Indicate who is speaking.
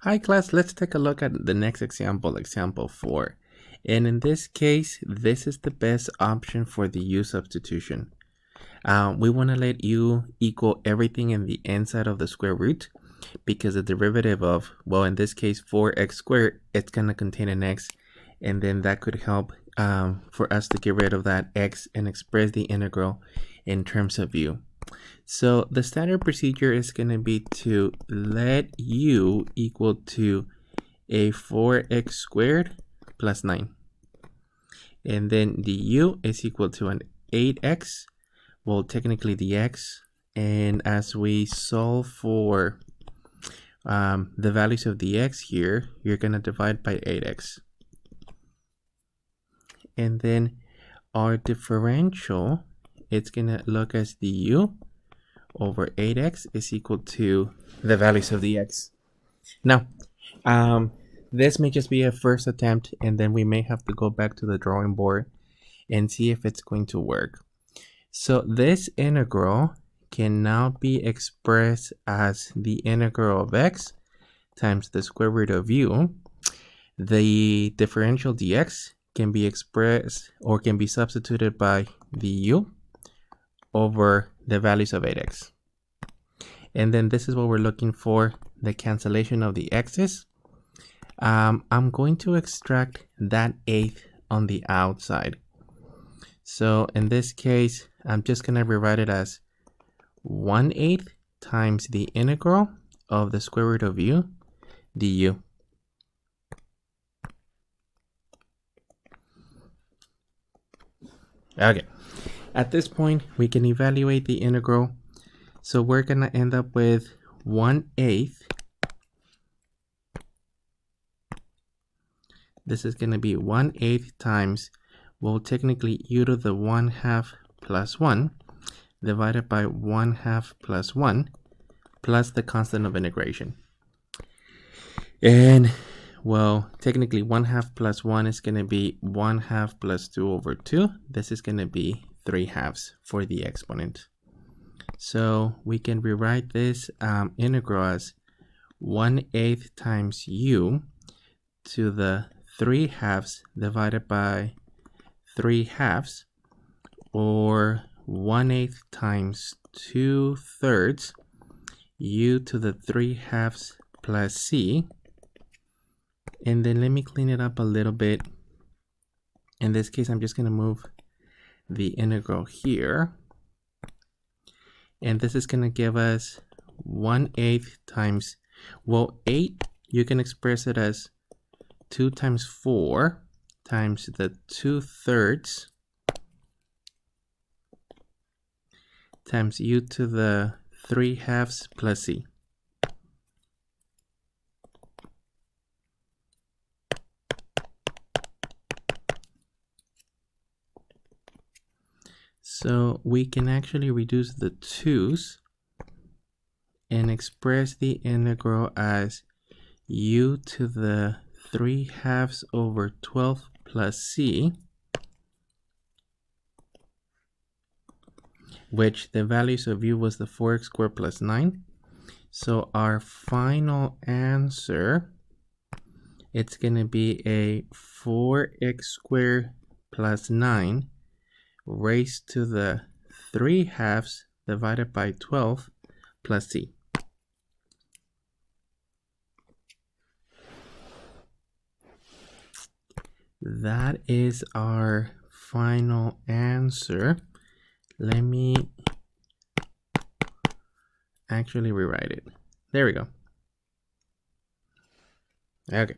Speaker 1: Hi class, let's take a look at the next example, example 4. And in this case, this is the best option for the u substitution. We want to let u equal everything in the inside of the square root because the derivative of, well, in this case, 4x squared, it's going to contain an x. And then that could help for us to get rid of that x and express the integral in terms of u. So the standard procedure is going to be to let u equal to a 4x squared plus 9. And then the u is equal to an 8x. Well, technically the x. And as we solve for the values of the x here, you're going to divide by 8x. And then our differential, it's going to look as the u over 8x is equal to the values of the x. Now, this may just be a first attempt, and then we may have to go back to the drawing board and see if it's going to work. So this integral can now be expressed as the integral of x times the square root of u. The differential dx can be expressed or can be substituted by the u over the values of 8x. And then this is what we're looking for, the cancellation of the x's. I'm going to extract that 8th on the outside. So in this case, I'm just going to rewrite it as 1/8 times the integral of the square root of u du. Okay. At this point, we can evaluate the integral. So we're going to end up with 1/8. This is going to be 1/8 times, well, technically u to the 1/2 plus 1 divided by 1/2 plus 1 plus the constant of integration. And, well, technically 1/2 plus 1 is going to be 1/2 plus 2 over 2. This is going to be 3/2 for the exponent. So we can rewrite this integral as 1/8 times u to the 3/2 divided by 3/2, or 1/8 times 2/3 u to the 3/2 plus c. And then let me clean it up a little bit. In this case, I'm just going to move the integral here. And this is going to give us 1/8 times, well, 8, you can express it as 2 times 4 times the 2/3 times u to the 3/2 plus c. So we can actually reduce the 2's and express the integral as u to the 3/2 over 12 plus c, which the values of u was the 4x squared plus 9. So our final answer, it's going to be a 4x squared plus 9 raised to the 3/2 divided by 12 plus c. That is our final answer. Let me actually rewrite it. There we go. Okay.